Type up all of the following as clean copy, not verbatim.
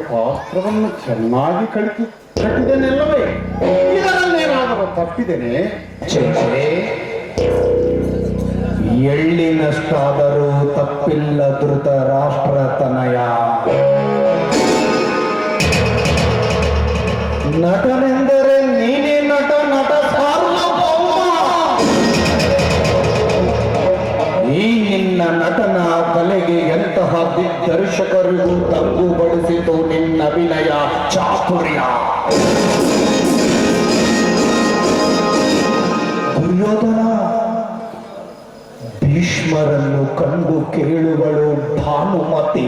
ಪಾತ್ರವನ್ನು ಚೆನ್ನಾಗಿ ಕಟ್ಟಿದೆನೆಲ್ಲವೇ? ಇದರಲ್ಲೇನಾದರೂ ತಪ್ಪಿದ್ದೇನೆ? ಎಳ್ಳಿನಷ್ಟಾದರೂ ತಪ್ಪಿಲ್ಲ ಧೃತ ರಾಷ್ಟ್ರತನಯ. ನಟನೆಂದರೆ ನೀನೇ ನಟ ಸಾರ್ವಭೌಮ. ಈ ನಿನ್ನ ನಟನ ಕಲೆಗೆ ಎಂತಹ ದಿಗ್ದರ್ಶಕರಿಗೂ ತಂಗು ಬಡಿಸಿತು ನಿನ್ನ ಅಭಿನಯ ಚಾತುರ್ಯ. ದುರ್ಯೋಧನ ಭೀಷ್ಮರನ್ನು ಕಂಡು ಕೇಳುವಳು ಭಾನುಮತಿ,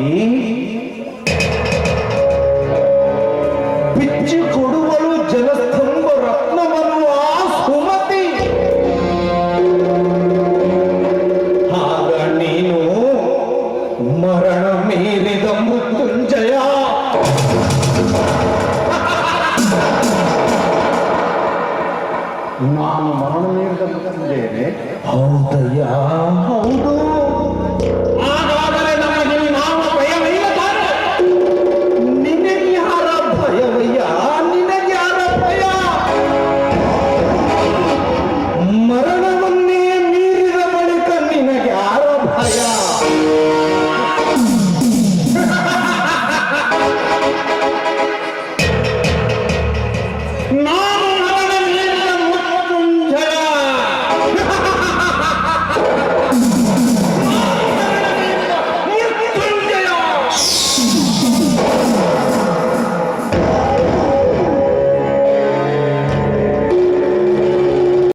ಬಿಚ್ಚಿ ಕೊಡುವಳು ಜನಸ್ತಂಭ ರತ್ನವನ್ನು ಆ ಸುಮತಿ. ಆಗ ನೀನು ಮರಣ ಮೀರಿದ ಮೃತ್ಯುಂಜಯ. ನಾನು ಮರಣ ಮೀರಿದ ಮೃತ್ಯುಂಜಯನೇ? ಹೌದಯ್ಯ ಹೌದು.